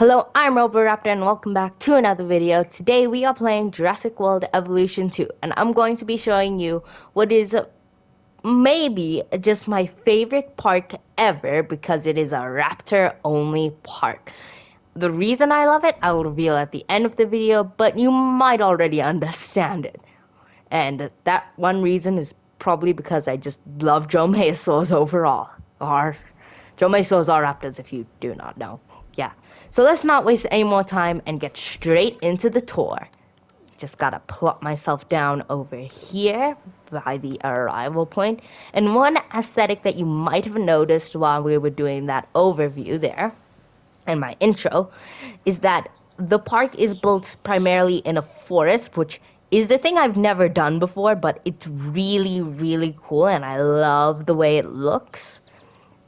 Hello, I'm Raptor and welcome back to another video. Today we are playing Jurassic World Evolution 2 and I'm going to be showing you what is maybe just my favorite park ever because it is a Raptor only park. The reason I love it I will reveal at the end of the video, but you might already understand it. And that one reason is probably because I just love dromaeosaurs overall. Or dromaeosaurs are raptors if you do not know. Yeah. So let's not waste any more time and get straight into the tour. Just gotta plop myself down over here by the arrival point. And one aesthetic that you might have noticed while we were doing that overview there and my intro is that the park is built primarily in a forest, which is the thing I've never done before, but it's really, really cool and I love the way it looks.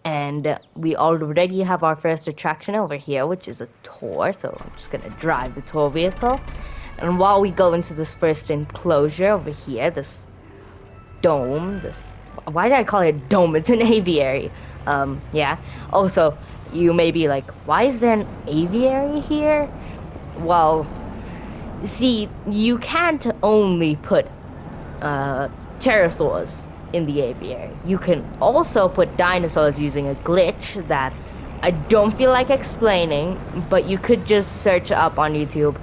And we already have our first attraction over here, which is a tour. So I'm just gonna drive the tour vehicle. And while we go into this first enclosure over here, this dome, why did I call it a dome? It's an aviary. Yeah. Also, you may be like, why is there an aviary here? Well, see, you can't only put pterosaurs in the aviary. You can also put dinosaurs using a glitch that I don't feel like explaining, but you could just search up on YouTube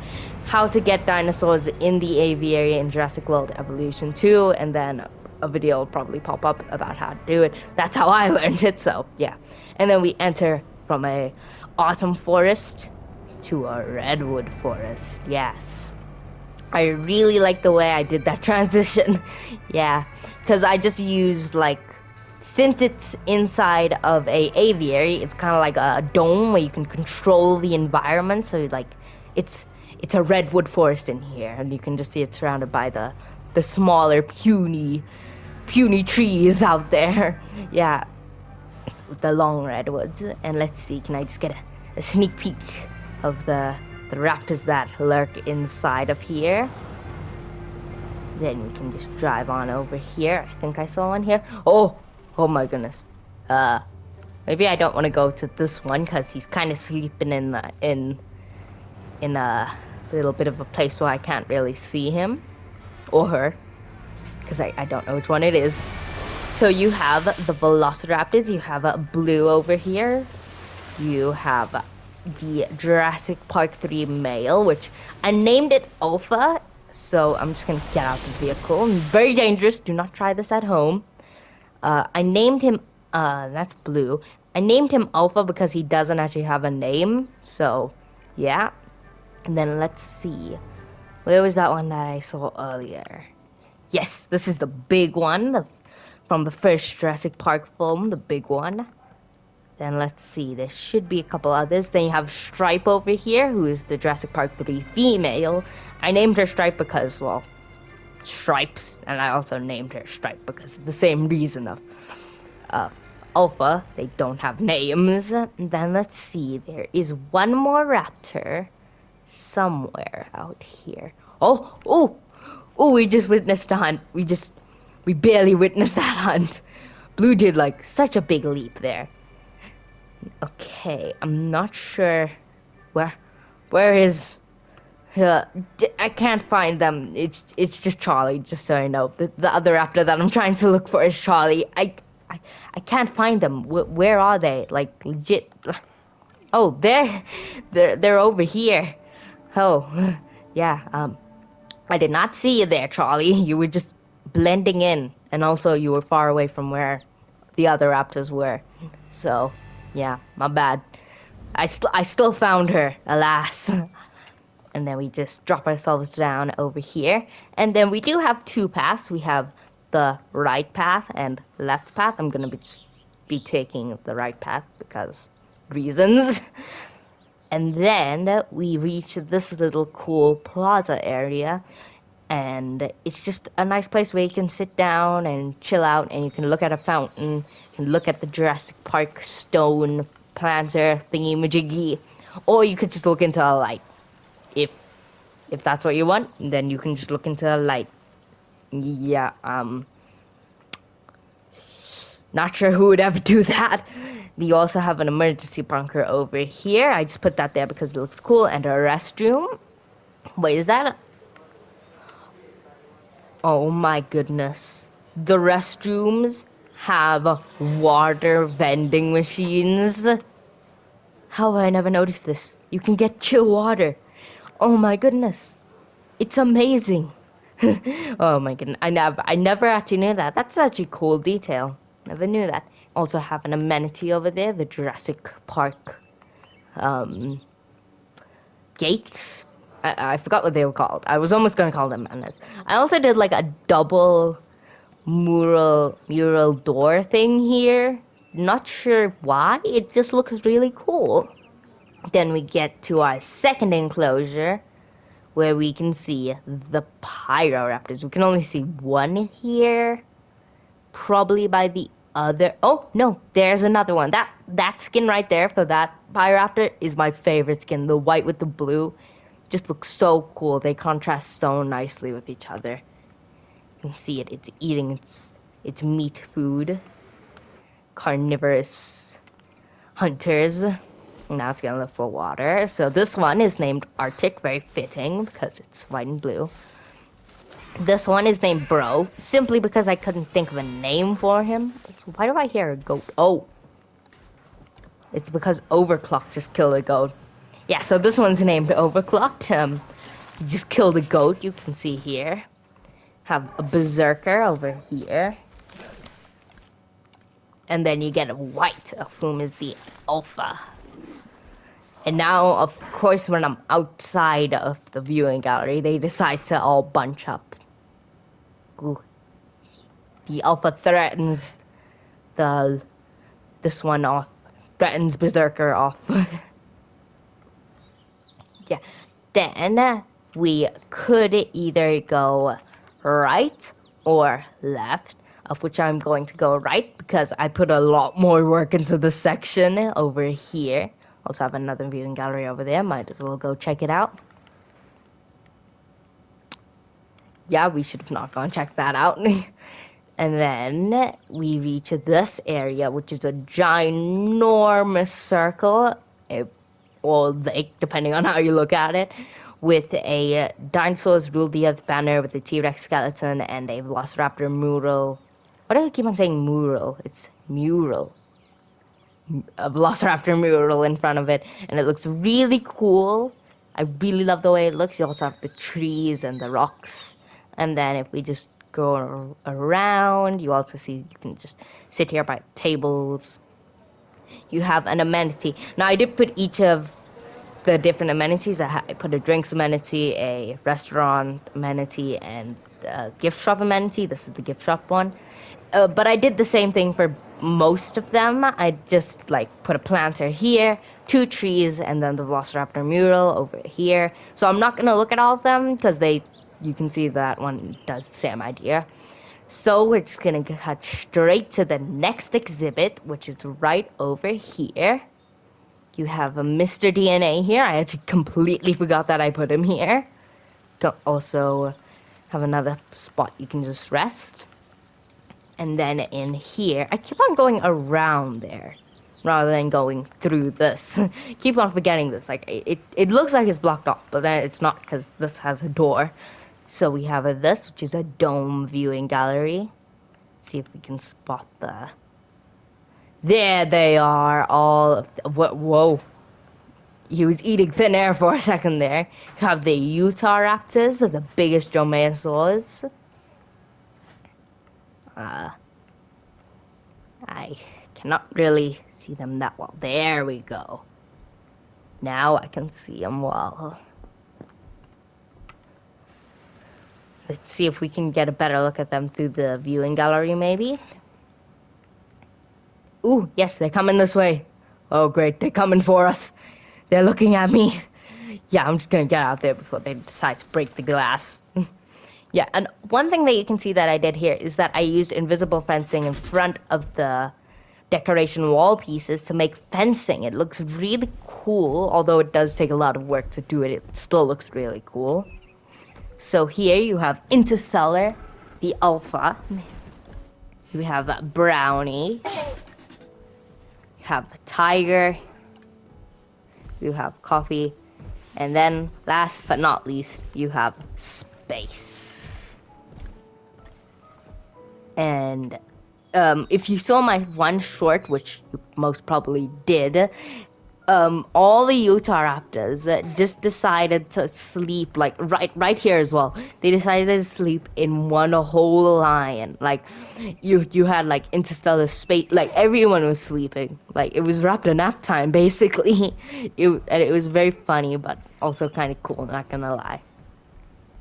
how to get dinosaurs in the aviary in Jurassic World Evolution 2, and then a video will probably pop up about how to do it. That's how I learned it, so yeah. And then we enter from a autumn forest to a redwood forest. Yes. I really like the way I did that transition. Yeah, because I just used since it's inside of a aviary, it's kind of like a dome where you can control the environment. So it's a redwood forest in here, and you can just see it's surrounded by the smaller puny trees out there. Yeah, with the long redwoods. And let's see, can I just get a sneak peek of the raptors that lurk inside of here? Then we can just drive on over here. I think I saw one here. Oh my goodness. Maybe I don't want to go to this one because he's kind of sleeping in a little bit of a place where I can't really see him or her, because I don't know which one it is. So you have the velociraptors. You have a blue over here. You have the Jurassic Park 3 male, which I named it Alpha, so I'm just gonna get out the vehicle. Very dangerous, do not try this at home. I named him, that's Blue. I named him Alpha because he doesn't actually have a name, so yeah. And then let's see, where was that one that I saw earlier? Yes, this is the big one, from the first Jurassic Park film, the big one. Then let's see, there should be a couple others. Then you have Stripe over here, who is the Jurassic Park 3 female. I named her Stripe because, well, stripes, and I also named her Stripe because of the same reason of Alpha. They don't have names. And then let's see, there is one more raptor somewhere out here. Oh, we just witnessed a hunt. We barely witnessed that hunt. Blue did such a big leap there. Okay, I'm not sure where is I can't find them. It's just Charlie, just so you know. The other raptor that I'm trying to look for is Charlie. I can't find them. Where are they? Legit. Oh, they're over here. Oh, yeah. I did not see you there, Charlie. You were just blending in, and also you were far away from where the other raptors were. So, yeah, my bad. I still found her, alas. And then we just drop ourselves down over here. And then we do have two paths. We have the right path and left path. I'm going to be taking the right path because reasons. And then we reach this little cool plaza area. And it's just a nice place where you can sit down and chill out, and you can look at a fountain and look at the Jurassic Park stone planter thingy-majiggy. Or you could just look into a light. If that's what you want, then you can just look into a light. Yeah, not sure who would ever do that. You also have an emergency bunker over here. I just put that there because it looks cool. And a restroom. Wait, is that Oh my goodness. The restrooms have water vending machines. How have I never noticed this? You can get chill water. Oh my goodness. It's amazing. Oh my goodness. I never actually knew that. That's such a cool detail. Never knew that. Also have an amenity over there, the Jurassic Park um, gates. I forgot what they were called. I was almost going to call them banners. I also did like a double mural door thing here. Not sure why. It just looks really cool. Then we get to our second enclosure where we can see the Pyroraptors. We can only see one here. Probably by the other. Oh, no, there's another one. That skin right there for that Pyroraptor is my favorite skin. The white with the blue just looks so cool. They contrast so nicely with each other. You can see it. It's eating its meat food. Carnivorous hunters. Now it's gonna look for water. So this one is named Arctic, very fitting because it's white and blue. This one is named Bro, simply because I couldn't think of a name for him. So why do I hear a goat? Oh, it's because Overclock just killed a goat. Yeah, so this one's named Overclocked. You just killed a goat, you can see here. Have a Berserker over here. And then you get a white, of whom is the Alpha. And now, of course, when I'm outside of the viewing gallery, they decide to all bunch up. Ooh. The Alpha threatens this one off. Threatens Berserker off. Yeah. Then we could either go right or left, of which I'm going to go right because I put a lot more work into this section over here. Also have another viewing gallery over there. Might as well go check it out. Yeah, we should have not gone check that out. And then we reach this area, which is a ginormous circle, or lake, depending on how you look at it, with a dinosaurs ruled the earth banner with a T-Rex skeleton and a Velociraptor mural. Why do I keep on saying mural? It's mural. A Velociraptor mural in front of it, and it looks really cool. I really love the way it looks. You also have the trees and the rocks. And then if we just go around, you also see you can just sit here by tables. You have an amenity. Now, I did put each of the different amenities. I put a drinks amenity, a restaurant amenity, and a gift shop amenity. This is the gift shop one. But I did the same thing for most of them. I just like put a planter here, 2 trees, and then the Velociraptor mural over here. So I'm not gonna look at all of them because you can see that one does the same idea. So we're just gonna cut straight to the next exhibit, which is right over here. You have a Mr. DNA here. I actually completely forgot that I put him here. Also have another spot you can just rest. And then in here, I keep on going around there rather than going through this. Keep on forgetting this. Like it looks like it's blocked off, but then it's not because this has a door. So we have this, which is a dome viewing gallery. See if we can spot There they are, all of whoa. He was eating thin air for a second there. You have the Utah Raptors, the biggest dromaeosaurs. I cannot really see them that well. There we go. Now I can see them well. Let's see if we can get a better look at them through the viewing gallery, maybe. Ooh, yes, they're coming this way. Oh, great, they're coming for us. They're looking at me. Yeah, I'm just gonna get out there before they decide to break the glass. Yeah, and one thing that you can see that I did here is that I used invisible fencing in front of the decoration wall pieces to make fencing. It looks really cool, although it does take a lot of work to do it. It still looks really cool. So here you have Interstellar, the Alpha. You have Brownie. You have tiger, you have coffee, and then last but not least, you have space. And if you saw my one short, which you most probably did, all the Utah Raptors just decided to sleep, like right here as well. They decided to sleep in one whole line. Like you had like interstellar space, like everyone was sleeping. Like it was Raptor nap time basically. And it was very funny, but also kind of cool. Not gonna lie.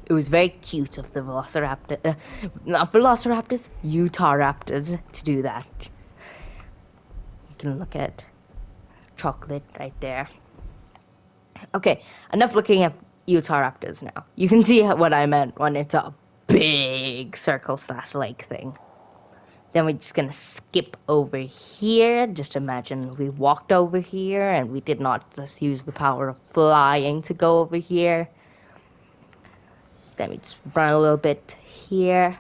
It was very cute of the Velociraptor, not Velociraptors, Utah Raptors to do that. You can look at chocolate right there. Okay, enough looking at Utah Raptors now. You can see what I meant when it's a big circle/lake thing. Then we're just gonna skip over here. Just imagine we walked over here and we did not just use the power of flying to go over here. Then we just run a little bit here.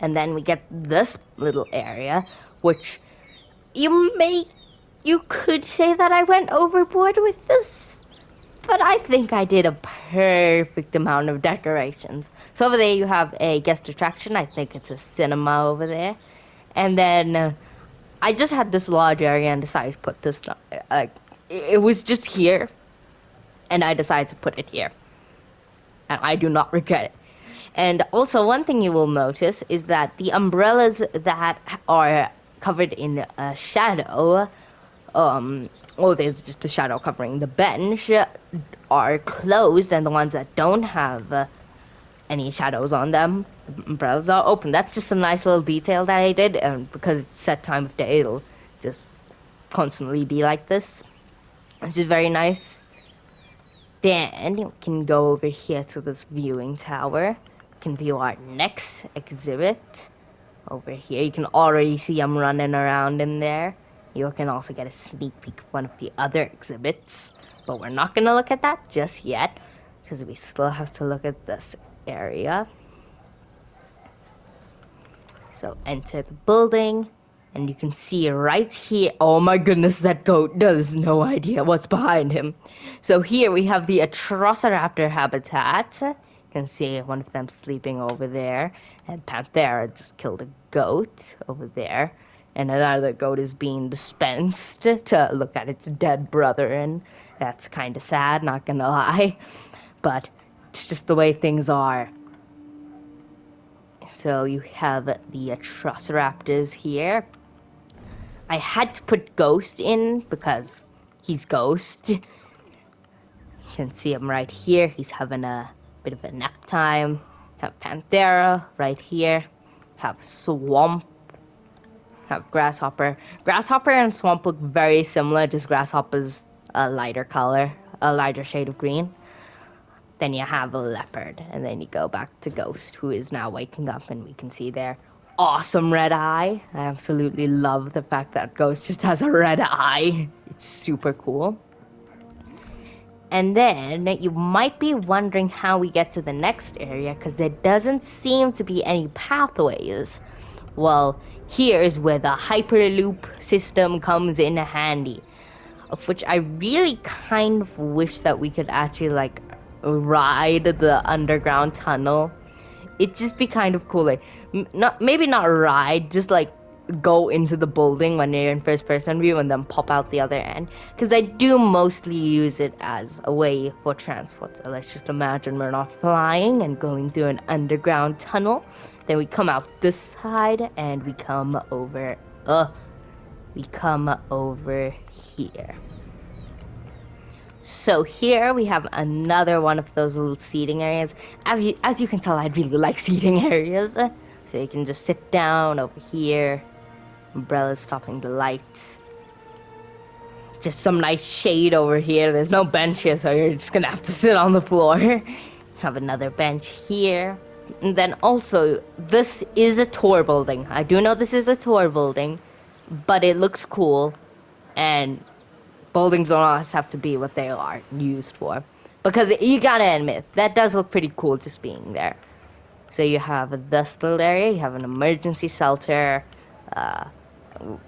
And then we get this little area, which you could say that I went overboard with this, but I think I did a perfect amount of decorations. So over there you have a guest attraction. I think it's a cinema over there. And then I just had this large area and decided to put this, it was just here, and I decided to put it here. And I do not regret it. And also, one thing you will notice is that the umbrellas that are covered in a shadow, there's just a shadow covering the bench, are closed, and the ones that don't have any shadows on them, the umbrellas are open. That's just a nice little detail that I did, and because it's set time of day, it'll just constantly be like this, which is very nice. Then we can go over here to this viewing tower. We can view our next exhibit. Over here, you can already see I'm running around in there. You can also get a sneak peek of one of the other exhibits. But we're not going to look at that just yet, because we still have to look at this area. So enter the building. And you can see right here, oh my goodness, that goat does no idea what's behind him. So here we have the Atrociraptor habitat. You can see one of them sleeping over there. And Panthera just killed a goat over there. And another goat is being dispensed to look at its dead brother. And that's kind of sad, not gonna lie. But it's just the way things are. So you have the Atrociraptors here. I had to put Ghost in because he's Ghost. You can see him right here. He's having a bit of a nap time. Have Panthera right here. Have Swamp. Have Grasshopper. Grasshopper and Swamp look very similar, just Grasshopper's a lighter color, a lighter shade of green. Then you have a Leopard, and then you go back to Ghost, who is now waking up, and we can see there. Awesome red eye. I absolutely love the fact that Ghost just has a red eye. It's super cool. And then you might be wondering how we get to the next area, because there doesn't seem to be any pathways. Well, here is where the Hyperloop system comes in handy, of which I really kind of wish that we could actually ride the underground tunnel. It'd just be kind of cool, maybe not ride, just go into the building when you're in first person view and then pop out the other end, because I do mostly use it as a way for transport. So let's just imagine we're not flying and going through an underground tunnel. Then we come out this side and we come over here. So here we have another one of those little seating areas. As you can tell, I really like seating areas. So you can just sit down over here. Umbrellas stopping the light. Just some nice shade over here. There's no bench here, so you're just gonna have to sit on the floor. Have another bench here. And then also, this is a tour building. I do know this is a tour building, but it looks cool. And buildings don't always have to be what they are used for. Because you gotta admit, that does look pretty cool just being there. So you have this little area, you have an emergency shelter,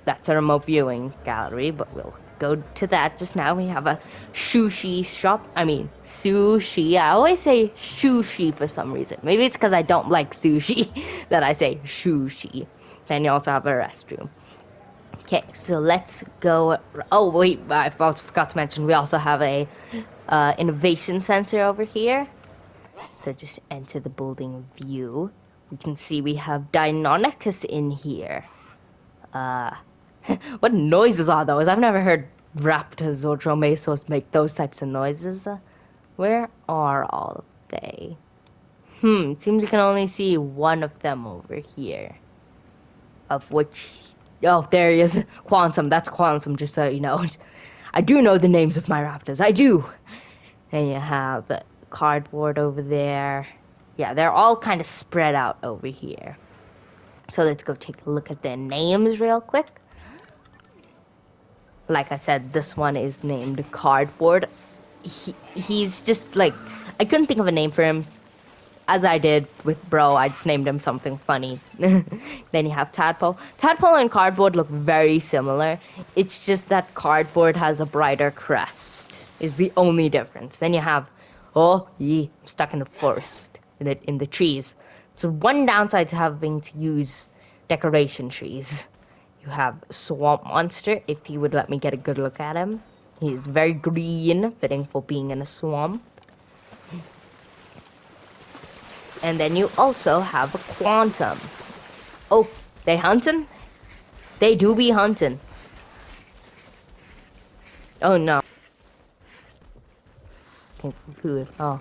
That's a remote viewing gallery, but we'll go to that just now. We have a sushi shop. I mean, sushi. I always say sushi for some reason. Maybe it's because I don't like sushi that I say sushi. Then you also have a restroom. Okay, so let's go. Oh, wait, I also forgot to mention we also have a innovation center over here. So just enter the building view. We can see we have Deinonychus in here. What noises are those? I've never heard raptors or dromaeosaurs make those types of noises. Where are all of they? It seems you can only see one of them over here. Of which... Oh, there he is. Quantum. That's Quantum, just so you know. I do know the names of my raptors. I do. Then you have cardboard over there. Yeah, they're all kind of spread out over here. So let's go take a look at their names real quick. Like I said, this one is named Cardboard. He's just like... I couldn't think of a name for him. As I did with Bro, I just named him something funny. Then you have Tadpole. Tadpole and Cardboard look very similar. It's just that Cardboard has a brighter crest. Is the only difference. Then you have... Oh, I'm stuck in the forest. In the trees. So one downside to having to use decoration trees. You have Swamp Monster, if he would let me get a good look at him. He's very green, fitting for being in a swamp. And then you also have a Quantum. Oh, they hunting? They do be hunting. Oh no. Food. Oh.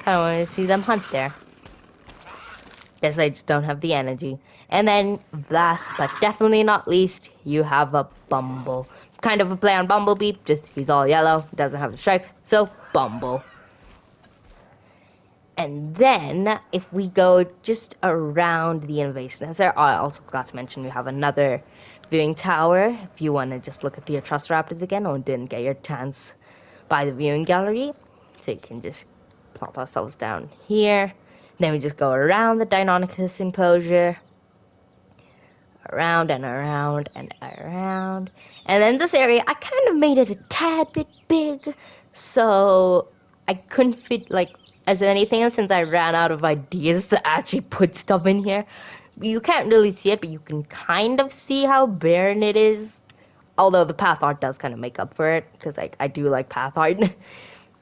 I don't want to see them hunt there. Guess I just don't have the energy. And then, last but definitely not least, you have a Bumble. Kind of a play on Bumblebee, just he's all yellow, doesn't have the stripes, so Bumble. And then, if we go just around the innovation center, I also forgot to mention we have another viewing tower. If you want to just look at the Trust Raptors again, or didn't get your chance by the viewing gallery. So you can just plop ourselves down here. Then we just go around the Deinonychus enclosure. Around and around and around. And then this area, I kind of made it a tad bit big. So I couldn't fit, like, as anything else since I ran out of ideas to actually put stuff in here. You can't really see it, but you can kind of see how barren it is. Although the path art does kind of make up for it, because I do like path art.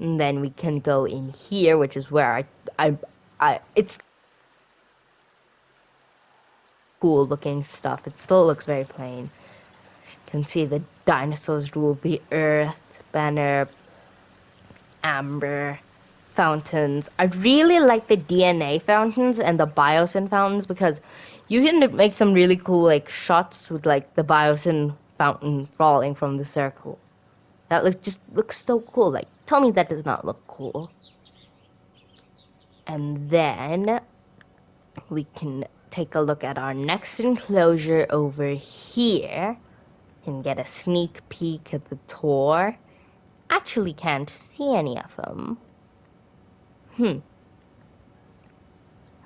And then we can go in here, which is where it's cool looking stuff. It still looks very plain. You can see the dinosaurs rule the earth, banner, amber, fountains. I really like the DNA fountains and the biosyn fountains because you can make some really cool like shots with like the biosyn fountain falling from the circle. That looks so cool. Like, tell me that does not look cool. And then we can take a look at our next enclosure over here and get a sneak peek at the tour. Actually can't see any of them.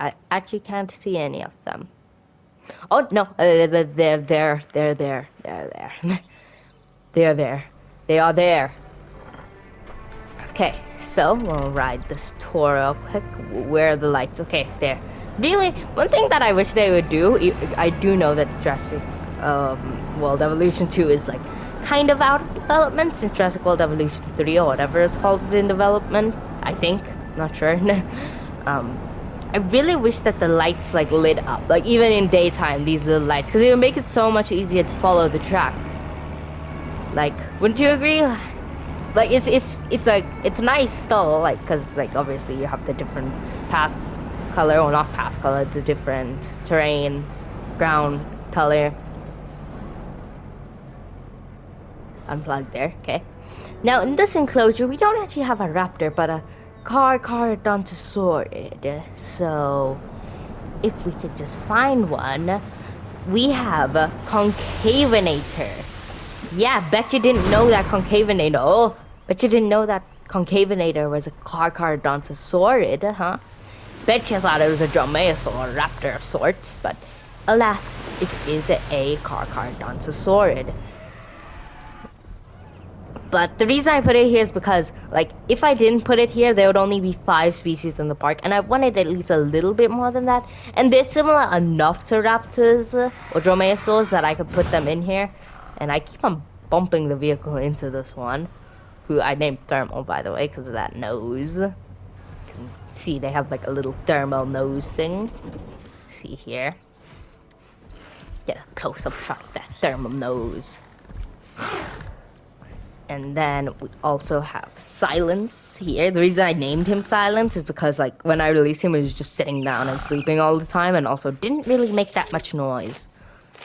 I actually can't see any of them. Oh, no, they're there. They're there. They are there. Okay, so we'll ride this tour real quick. Where are the lights? Okay, there. Really, one thing that I wish they would do, I do know that Jurassic World Evolution 2 is like kind of out of development since Jurassic World Evolution 3 or whatever it's called is in development, I think. Not sure. I really wish that the lights like lit up, like even in daytime, these little lights, because it would make it so much easier to follow the track. Like, wouldn't you agree? Like, it's nice still, like, because like obviously you have the different path color, or not path color, the different terrain, ground color. Unplugged there, okay. Now in this enclosure, we don't actually have a raptor, but a Carcharodontosaurus. So if we could just find one, we have a Concavenator. Yeah, bet you didn't know that Concavenator. Oh, bet you didn't know that Concavenator was a Carcharodontosaurus, huh? Bet you thought it was a dromaeosaur or raptor of sorts, but alas, it is a Carcharodontosaurid. But the reason I put it here is because, like, if I didn't put it here, there would only be 5 species in the park, and I wanted at least a little bit more than that. And they're similar enough to raptors or dromaeosaurs that I could put them in here. And I keep on bumping the vehicle into this one, who I named Thermal, by the way, because of that nose. You can see they have like a little thermal nose thing. See here. Get a close-up shot of that thermal nose. And then we also have Silence here. The reason I named him Silence is because, like, when I released him, he was just sitting down and sleeping all the time, and also didn't really make that much noise.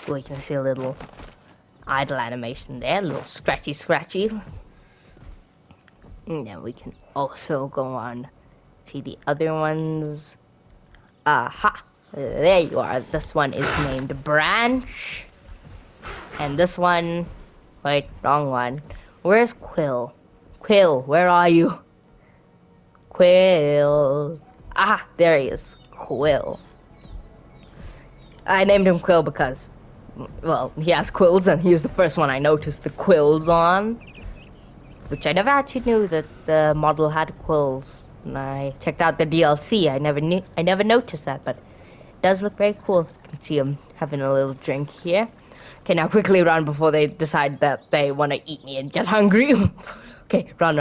Well, you can see a little idle animation there, a little scratchy. And then we can also go on, see the other ones. Aha! There you are. This one is named Branch. And this one... Wait, wrong one. Where's Quill? Quill, where are you? Quill. Ah, there he is. Quill. I named him Quill because, well, he has quills, and he was the first one I noticed the quills on. Which I never actually knew that the model had quills. And I checked out the DLC. I never noticed that, but it does look very cool. You can see him having a little drink here. Okay, now quickly run before they decide that they want to eat me and get hungry. Okay, run.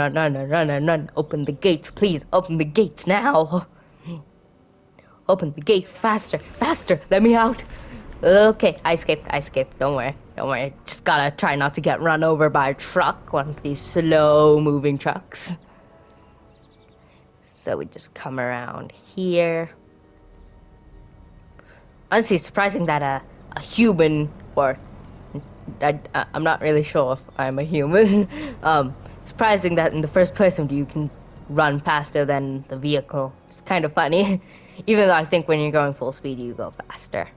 Open the gates, please. Open the gates now. Open the gates, faster. Let me out. Okay, I escaped. Don't worry. Just gotta try not to get run over by a truck, one of these slow-moving trucks. So we just come around here. Honestly, it's surprising that a human, or I'm not really sure if I'm a human. Surprising that in the first person you can run faster than the vehicle. It's kind of funny. Even though I think when you're going full speed, you go faster.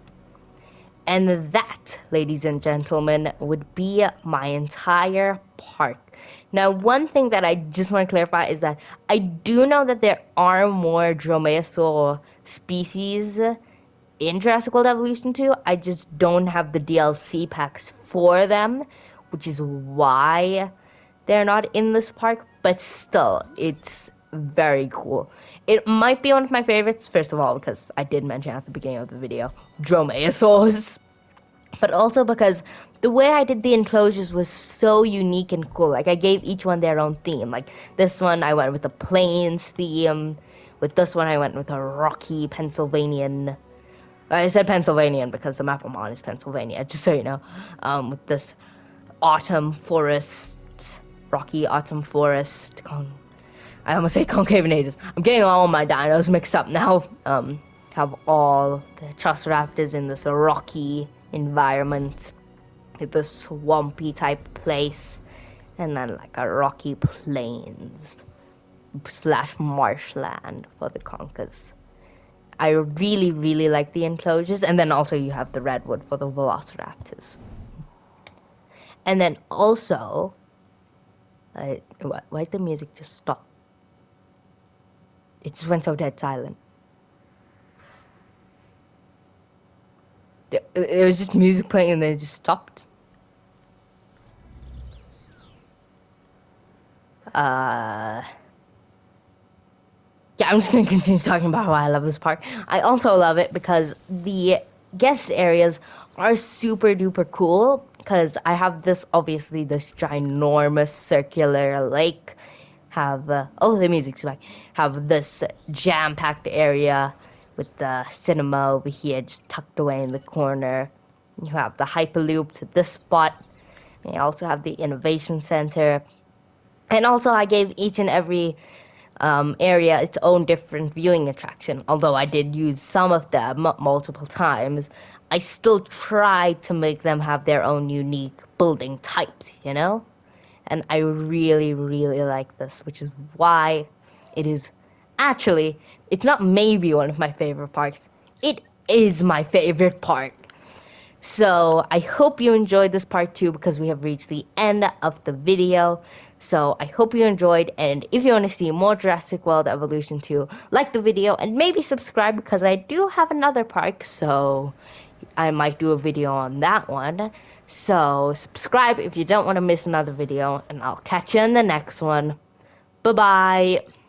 And that, ladies and gentlemen, would be my entire park. Now, one thing that I just want to clarify is that I do know that there are more dromaeosaur species in Jurassic World Evolution 2. I just don't have the DLC packs for them, which is why they're not in this park, but still, it's very cool. It might be one of my favorites, first of all, because I did mention at the beginning of the video, dromaeosaurs, but also because the way I did the enclosures was so unique and cool. Like, I gave each one their own theme. Like, this one I went with a plains theme. With this one I went with a rocky Pennsylvanian. I said Pennsylvanian because the map I'm on is Pennsylvania, just so you know. With this autumn forest, rocky autumn forest. I almost say concave natives. I'm getting all my dinos mixed up now. Have all the Raptors in this rocky environment, with a swampy type place, and then like a rocky plains / marshland for the conkers. I really like the enclosures, and then also you have the redwood for the velociraptors. And then also, why did the music just stop? It just went so dead silent. It was just music playing and then it just stopped. Yeah, I'm just gonna continue talking about why I love this park. I also love it because the guest areas are super duper cool, because I have this ginormous circular lake, have the music's back, have this jam-packed area with the cinema over here just tucked away in the corner. You have the Hyperloop to this spot. You also have the Innovation Center. And also I gave each and every area its own different viewing attraction. Although I did use some of them multiple times, I still tried to make them have their own unique building types, you know? And I really like this, which is why it is actually, it's not maybe one of my favorite parks. It is my favorite park. So I hope you enjoyed this part too, because we have reached the end of the video. So I hope you enjoyed, and if you want to see more Jurassic World Evolution 2, like the video and maybe subscribe, because I do have another park. So I might do a video on that one. So subscribe if you don't want to miss another video, and I'll catch you in the next one. Bye bye.